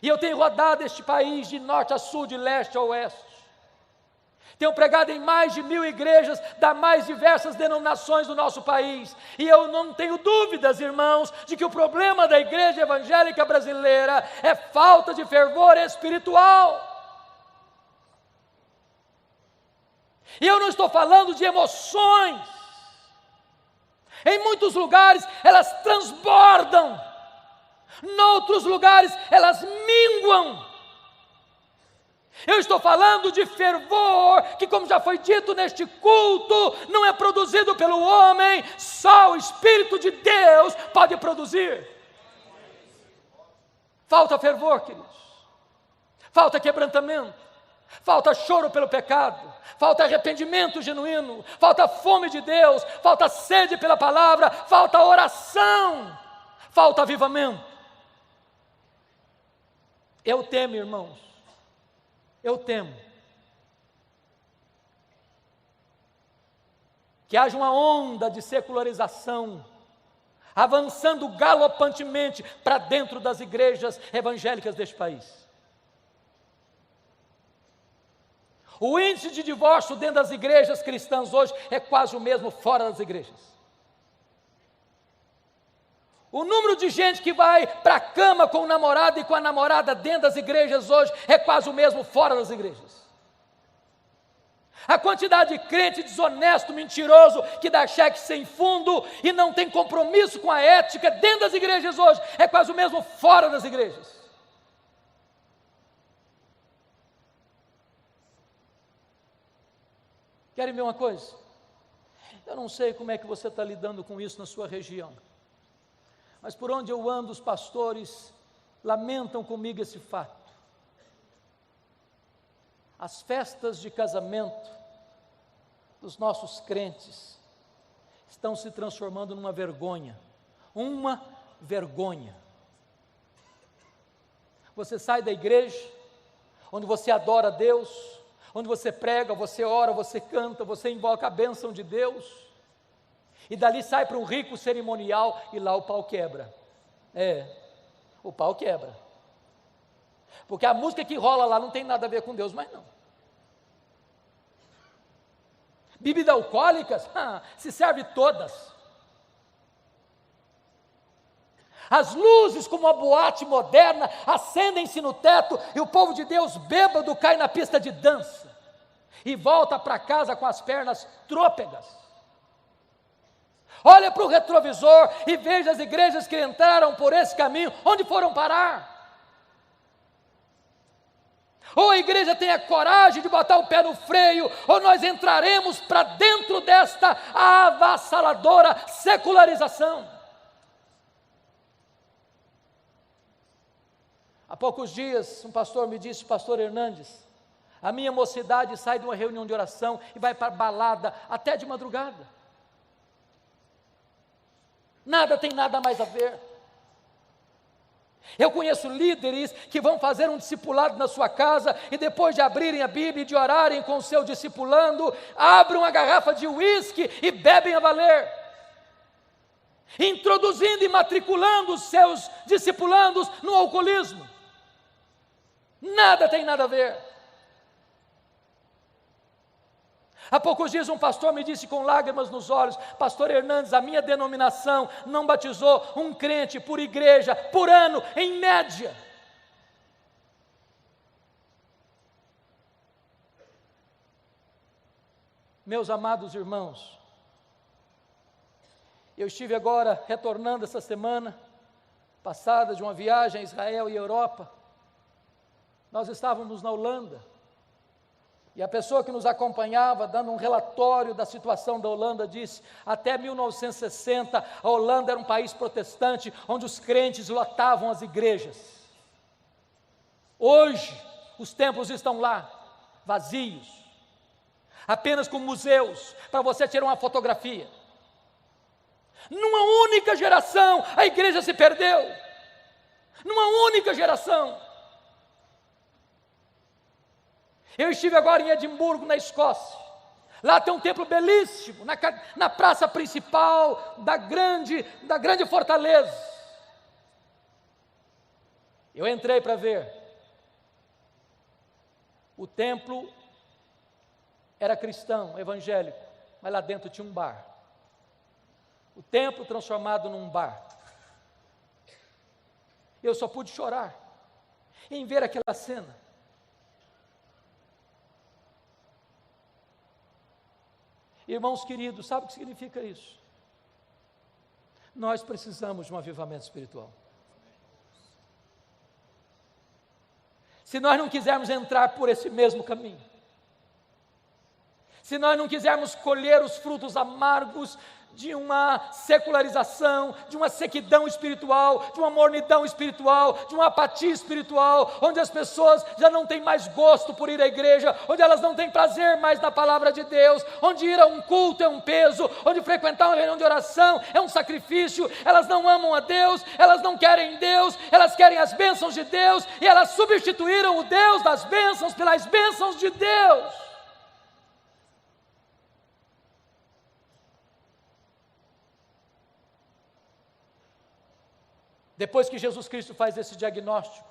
E eu tenho rodado este país de norte a sul, de leste a oeste. Tenho pregado em mais de 1000 igrejas das mais diversas denominações do nosso país. E eu não tenho dúvidas, irmãos, de que o problema da igreja evangélica brasileira é falta de fervor espiritual. E eu não estou falando de emoções. Em muitos lugares elas transbordam. Noutros lugares elas minguam. Eu estou falando de fervor que, como já foi dito neste culto, não é produzido pelo homem, só o Espírito de Deus pode produzir. Falta fervor, queridos. Falta quebrantamento. Falta choro pelo pecado. Falta arrependimento genuíno. Falta fome de Deus. Falta sede pela palavra. Falta oração. Falta avivamento. Eu temo, irmãos, eu temo que haja uma onda de secularização avançando galopantemente para dentro das igrejas evangélicas deste país. O índice de divórcio dentro das igrejas cristãs hoje é quase o mesmo fora das igrejas. O número de gente que vai para a cama com o namorado e com a namorada dentro das igrejas hoje é quase o mesmo fora das igrejas. A quantidade de crente desonesto, mentiroso, que dá cheque sem fundo e não tem compromisso com a ética dentro das igrejas hoje é quase o mesmo fora das igrejas. Querem ver uma coisa? Eu não sei como é que você está lidando com isso na sua região. Mas por onde eu ando, os pastores lamentam comigo esse fato. As festas de casamento dos nossos crentes estão se transformando numa vergonha. Uma vergonha. Você sai da igreja, onde você adora a Deus, onde você prega, você ora, você canta, você invoca a bênção de Deus, e dali sai para um rico cerimonial e lá o pau quebra. O pau quebra. Porque a música que rola lá não tem nada a ver com Deus, mas não. Bebida alcoólicas, se serve todas. As luzes, como uma boate moderna, acendem-se no teto e o povo de Deus bêbado cai na pista de dança e volta para casa com as pernas trôpegas. Olha para o retrovisor e veja as igrejas que entraram por esse caminho, onde foram parar? Ou a igreja tem a coragem de botar o pé no freio, ou nós entraremos para dentro desta avassaladora secularização. Há poucos dias, um pastor me disse, pastor Hernandes, a minha mocidade sai de uma reunião de oração e vai para balada até de madrugada. Nada tem nada mais a ver. Eu conheço líderes que vão fazer um discipulado na sua casa e depois de abrirem a Bíblia e de orarem com o seu discipulando, abrem uma garrafa de uísque e bebem a valer, introduzindo e matriculando os seus discipulandos no alcoolismo. Nada tem nada a ver. Há poucos dias um pastor me disse com lágrimas nos olhos, pastor Hernandes, a minha denominação não batizou um crente por igreja, por ano, em média. Meus amados irmãos, eu estive agora retornando essa semana passada de uma viagem a Israel e Europa. Nós estávamos na Holanda. E a pessoa que nos acompanhava, dando um relatório da situação da Holanda, disse: até 1960, a Holanda era um país protestante, onde os crentes lotavam as igrejas. Hoje, os templos estão lá, vazios, apenas com museus, para você tirar uma fotografia. Numa única geração, a igreja se perdeu. Numa única geração. Eu estive agora em Edimburgo, na Escócia. Lá tem um templo belíssimo, na praça principal da grande fortaleza. Eu entrei para ver. O templo era cristão, evangélico, mas lá dentro tinha um bar. O templo transformado num bar. Eu só pude chorar em ver aquela cena. Irmãos queridos, sabe o que significa isso? Nós precisamos de um avivamento espiritual. Se nós não quisermos entrar por esse mesmo caminho, se nós não quisermos colher os frutos amargos de uma secularização, de uma sequidão espiritual, de uma mornidão espiritual, de uma apatia espiritual, onde as pessoas já não têm mais gosto por ir à igreja, onde elas não têm prazer mais na palavra de Deus, onde ir a um culto é um peso, onde frequentar uma reunião de oração é um sacrifício, elas não amam a Deus, elas não querem Deus, elas querem as bênçãos de Deus, e elas substituíram o Deus das bênçãos pelas bênçãos de Deus. Depois que Jesus Cristo faz esse diagnóstico,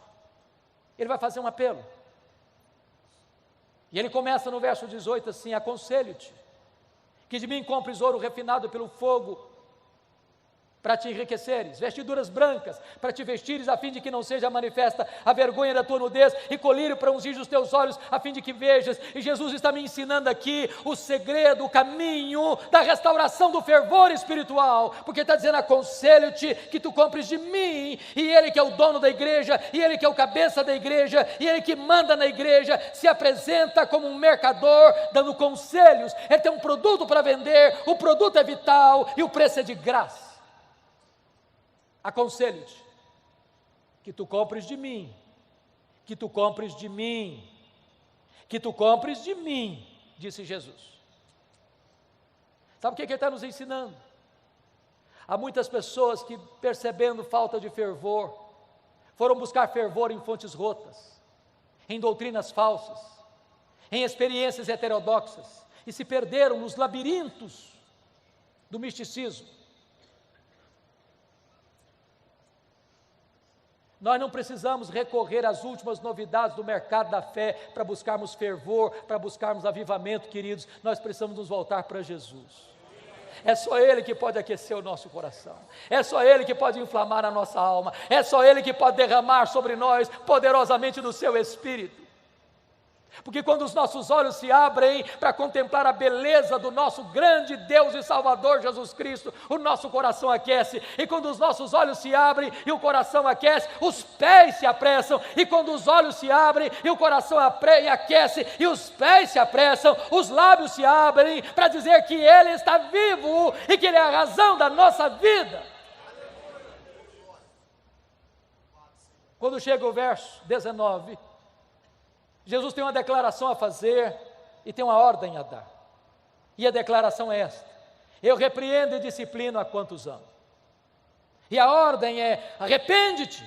Ele vai fazer um apelo. E Ele começa no verso 18 assim: aconselho-te, que de mim compres ouro refinado pelo fogo, para te enriqueceres, vestiduras brancas, para te vestires, a fim de que não seja manifesta a vergonha da tua nudez, e colírio para ungir os teus olhos, a fim de que vejas. E Jesus está me ensinando aqui o segredo, o caminho da restauração do fervor espiritual, porque está dizendo: aconselho-te que tu compres de mim, e Ele que é o dono da igreja, e Ele que é o cabeça da igreja, e Ele que manda na igreja, se apresenta como um mercador, dando conselhos. Ele tem um produto para vender, o produto é vital, e o preço é de graça. Aconselho-te que tu compres de mim, que tu compres de mim, que tu compres de mim, disse Jesus. Sabe o que Ele está nos ensinando? Há muitas pessoas que, percebendo falta de fervor, foram buscar fervor em fontes rotas, em doutrinas falsas, em experiências heterodoxas, e se perderam nos labirintos do misticismo. Nós não precisamos recorrer às últimas novidades do mercado da fé para buscarmos fervor, para buscarmos avivamento, queridos. Nós precisamos nos voltar para Jesus. É só Ele que pode aquecer o nosso coração, é só Ele que pode inflamar a nossa alma, é só Ele que pode derramar sobre nós poderosamente do seu Espírito. Porque quando os nossos olhos se abrem para contemplar a beleza do nosso grande Deus e Salvador Jesus Cristo, o nosso coração aquece. E quando os nossos olhos se abrem e o coração aquece, os pés se apressam. E quando os olhos se abrem e o coração aquece e os pés se apressam, os lábios se abrem para dizer que Ele está vivo e que Ele é a razão da nossa vida. Quando chega o verso 19, Jesus tem uma declaração a fazer e tem uma ordem a dar. E a declaração é esta: eu repreendo e disciplino a quantos amo. E a ordem é: arrepende-te.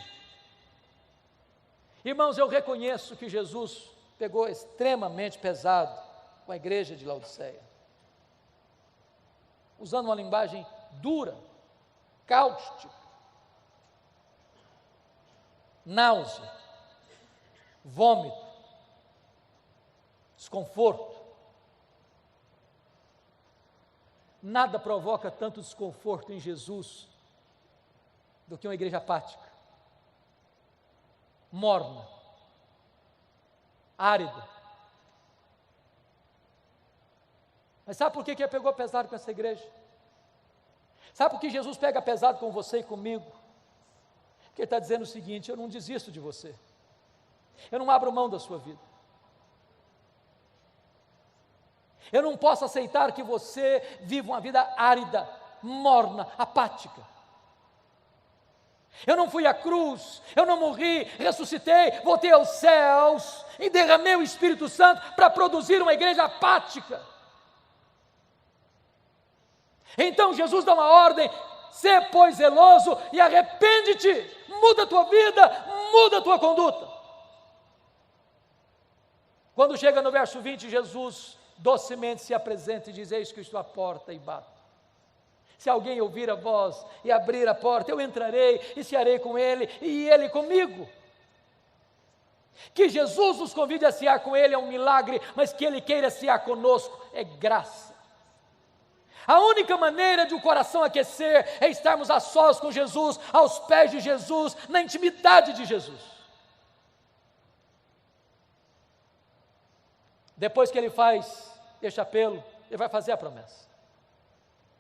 Irmãos, eu reconheço que Jesus pegou extremamente pesado com a igreja de Laodiceia, usando uma linguagem dura, cáustica, náusea, vômito, desconforto. Nada provoca tanto desconforto em Jesus do que uma igreja apática, morna, árida. Mas sabe por que ele pegou pesado com essa igreja? Sabe por que Jesus pega pesado com você e comigo? Porque ele está dizendo o seguinte: eu não desisto de você, eu não abro mão da sua vida, eu não posso aceitar que você viva uma vida árida, morna, apática. Eu não fui à cruz, eu não morri, ressuscitei, voltei aos céus e derramei o Espírito Santo para produzir uma igreja apática. Então Jesus dá uma ordem: sê, pois, zeloso e arrepende-te, muda a tua vida, muda a tua conduta. Quando chega no verso 20, Jesus docemente se apresenta e diz: eis que estou à porta e bato. Se alguém ouvir a voz e abrir a porta, eu entrarei e cearei com ele e ele comigo. Que Jesus nos convide a cear com ele é um milagre, mas que ele queira cear conosco é graça. A única maneira de o coração aquecer é estarmos a sós com Jesus, aos pés de Jesus, na intimidade de Jesus. Depois que ele faz este apelo, ele vai fazer a promessa.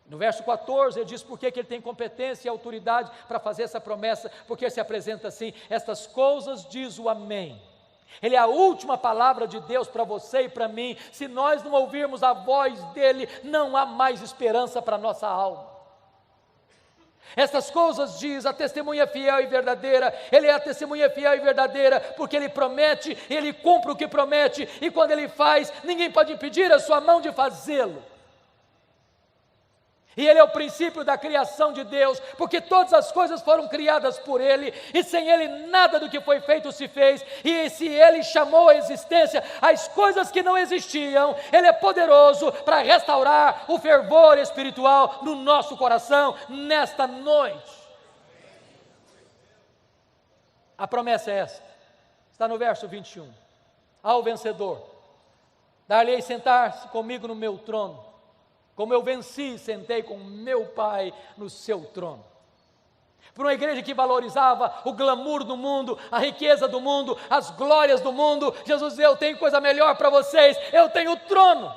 No verso 14 ele diz por que ele tem competência e autoridade para fazer essa promessa, porque ele se apresenta assim: estas coisas diz o Amém. Ele é a última palavra de Deus para você e para mim. Se nós não ouvirmos a voz dele, não há mais esperança para a nossa alma. Essas coisas diz a testemunha fiel e verdadeira. Ele é a testemunha fiel e verdadeira, porque ele promete, ele cumpre o que promete, e quando ele faz, ninguém pode impedir a sua mão de fazê-lo. E ele é o princípio da criação de Deus, porque todas as coisas foram criadas por ele, e sem ele nada do que foi feito se fez. E se ele chamou à existência as coisas que não existiam, ele é poderoso para restaurar o fervor espiritual no nosso coração nesta noite. A promessa é esta, está no verso 21. Ao vencedor, dar-lhe-ei sentar-se comigo no meu trono, como eu venci e sentei com meu Pai no seu trono. Para uma igreja que valorizava o glamour do mundo, a riqueza do mundo, as glórias do mundo, Jesus diz: eu tenho coisa melhor para vocês, eu tenho o trono.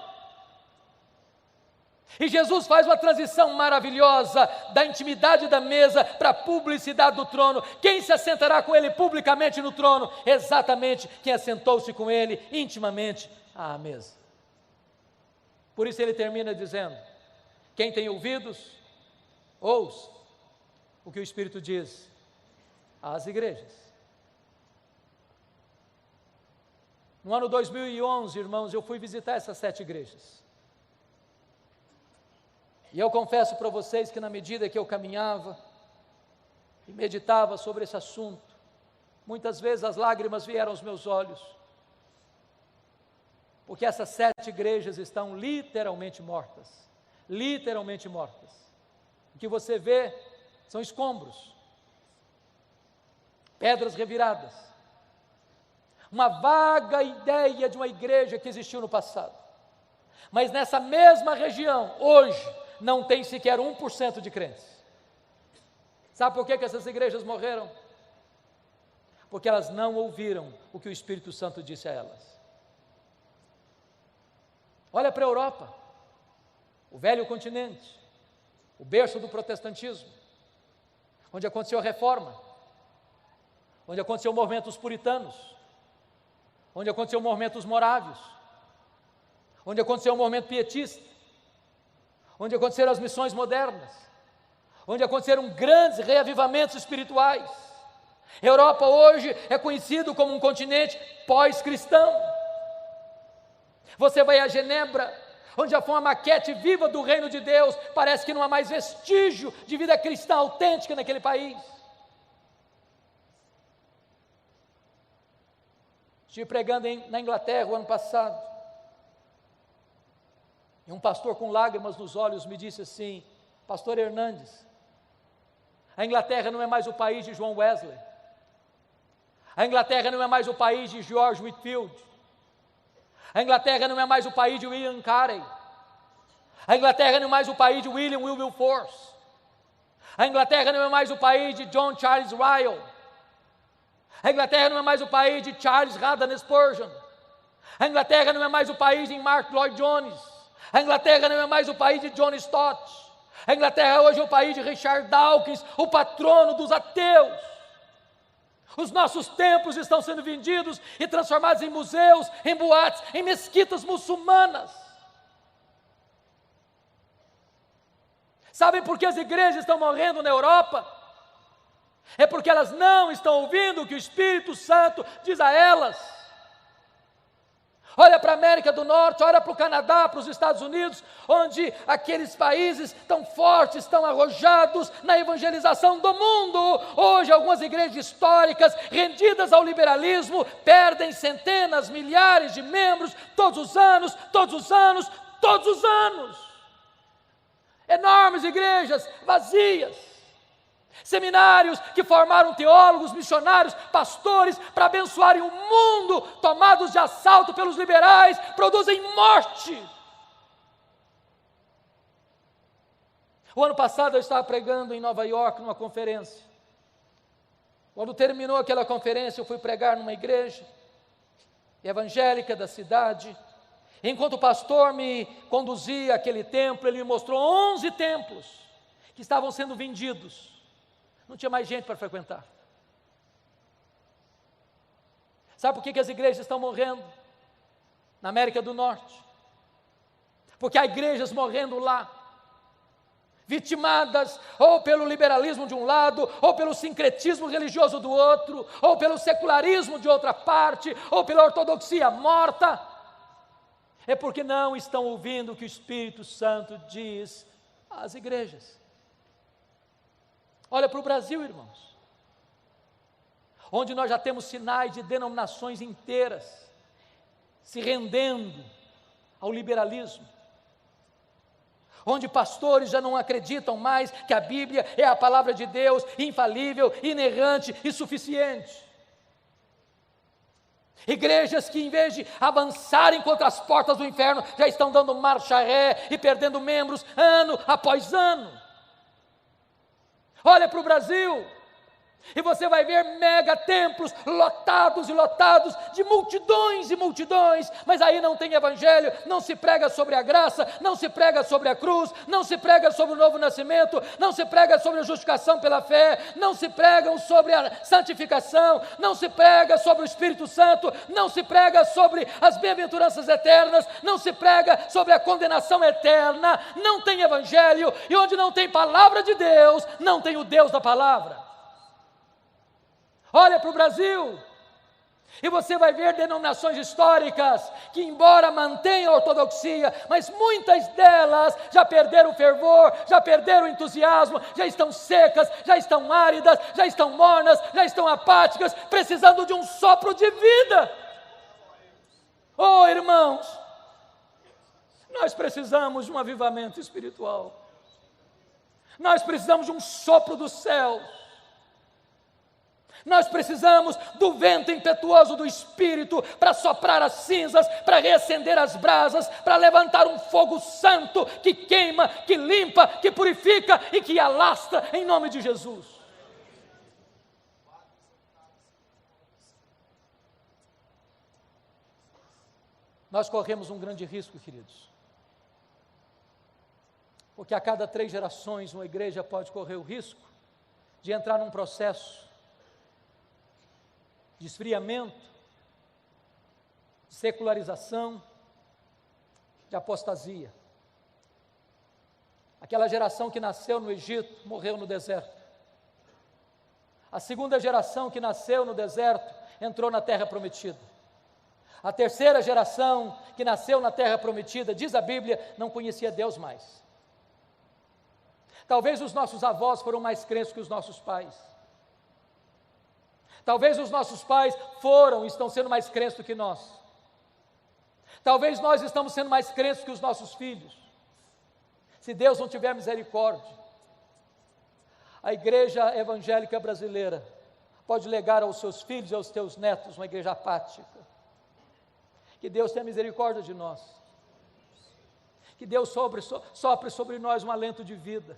E Jesus faz uma transição maravilhosa da intimidade da mesa para a publicidade do trono. Quem se assentará com ele publicamente no trono? Exatamente quem assentou-se com ele intimamente à mesa. Por isso ele termina dizendo: quem tem ouvidos, ouça o que o Espírito diz às igrejas. No ano 2011, irmãos, eu fui visitar essas 7 igrejas. E eu confesso para vocês que na medida que eu caminhava e meditava sobre esse assunto, muitas vezes as lágrimas vieram aos meus olhos, porque essas 7 igrejas estão literalmente mortas, literalmente mortas. O que você vê são escombros, pedras reviradas, uma vaga ideia de uma igreja que existiu no passado, mas nessa mesma região, hoje, não tem sequer 1% de crentes. Sabe por que essas igrejas morreram? Porque elas não ouviram o que o Espírito Santo disse a elas. Olha para a Europa, o velho continente, o berço do protestantismo, onde aconteceu a reforma, onde aconteceu o movimento dos puritanos, onde aconteceu o movimento dos morávios, onde aconteceu o movimento pietista, onde aconteceram as missões modernas, onde aconteceram grandes reavivamentos espirituais. Europa hoje é conhecido como um continente pós-cristão. Você vai a Genebra, onde já foi uma maquete viva do reino de Deus, parece que não há mais vestígio de vida cristã autêntica naquele país. Estive pregando na Inglaterra o ano passado, e um pastor com lágrimas nos olhos me disse assim: pastor Hernandes, a Inglaterra não é mais o país de John Wesley, a Inglaterra não é mais o país de George Whitefield, a Inglaterra não é mais o país de William Carey, a Inglaterra não é mais o país de William Wilberforce, a Inglaterra não é mais o país de John Charles Ryle, a Inglaterra não é mais o país de Charles Haddon Spurgeon, a Inglaterra não é mais o país de Mark Lloyd Jones, a Inglaterra não é mais o país de John Stott, a Inglaterra hoje é o país de Richard Dawkins, o patrono dos ateus. Os nossos templos estão sendo vendidos e transformados em museus, em boates, em mesquitas muçulmanas. Sabem por que as igrejas estão morrendo na Europa? É porque elas não estão ouvindo o que o Espírito Santo diz a elas. Olha para a América do Norte, olha para o Canadá, para os Estados Unidos, onde aqueles países tão fortes, tão arrojados na evangelização do mundo. Hoje algumas igrejas históricas, rendidas ao liberalismo, perdem centenas, milhares de membros todos os anos, todos os anos, todos os anos. Enormes igrejas vazias. Seminários que formaram teólogos, missionários, pastores para abençoarem o mundo, tomados de assalto pelos liberais, produzem morte. O ano passado eu estava pregando em Nova York numa conferência. Quando terminou aquela conferência, eu fui pregar numa igreja evangélica da cidade. Enquanto o pastor me conduzia àquele templo, ele me mostrou 11 templos que estavam sendo vendidos. Não tinha mais gente para frequentar. Sabe por que as igrejas estão morrendo na América do Norte? Porque há igrejas morrendo lá, vitimadas ou pelo liberalismo de um lado, ou pelo sincretismo religioso do outro, ou pelo secularismo de outra parte, ou pela ortodoxia morta. É porque não estão ouvindo o que o Espírito Santo diz às igrejas. Olha para o Brasil, irmãos, onde nós já temos sinais de denominações inteiras se rendendo ao liberalismo, onde pastores já não acreditam mais que a Bíblia é a palavra de Deus, infalível, inerrante e suficiente. Igrejas que, em vez de avançarem contra as portas do inferno, já estão dando marcha ré e perdendo membros ano após ano. Olha para o Brasil, e você vai ver mega templos lotados e lotados de multidões e multidões, mas aí não tem evangelho, não se prega sobre a graça, não se prega sobre a cruz, não se prega sobre o novo nascimento, não se prega sobre a justificação pela fé, não se prega sobre a santificação, não se prega sobre o Espírito Santo, não se prega sobre as bem-aventuranças eternas, não se prega sobre a condenação eterna, não tem evangelho, e onde não tem palavra de Deus, não tem o Deus da palavra. Olha para o Brasil, e você vai ver denominações históricas que, embora mantenham a ortodoxia, mas muitas delas já perderam o fervor, já perderam o entusiasmo, já estão secas, já estão áridas, já estão mornas, já estão apáticas, precisando de um sopro de vida. Oh, irmãos, nós precisamos de um avivamento espiritual, nós precisamos de um sopro do céu. Nós precisamos do vento impetuoso do Espírito para soprar as cinzas, para reacender as brasas, para levantar um fogo santo que queima, que limpa, que purifica e que alastra em nome de Jesus. Nós corremos um grande risco, queridos, porque a cada 3 gerações uma igreja pode correr o risco de entrar num processo de esfriamento, de secularização, de apostasia. Aquela geração que nasceu no Egito, morreu no deserto. A segunda geração que nasceu no deserto entrou na terra prometida. A terceira geração que nasceu na terra prometida, diz a Bíblia, não conhecia Deus mais. Talvez os nossos avós foram mais crentes que os nossos pais. Talvez os nossos pais estão sendo mais crentes do que nós. Talvez nós estamos sendo mais crentes que os nossos filhos. Se Deus não tiver misericórdia, a igreja evangélica brasileira pode legar aos seus filhos e aos teus netos uma igreja apática. Que Deus tenha misericórdia de nós. Que Deus sopre sobre nós um alento de vida,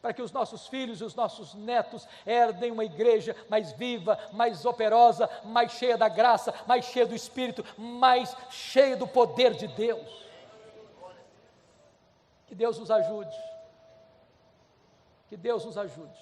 para que os nossos filhos e os nossos netos herdem uma igreja mais viva, mais operosa, mais cheia da graça, mais cheia do Espírito, mais cheia do poder de Deus. Que Deus nos ajude. Que Deus nos ajude.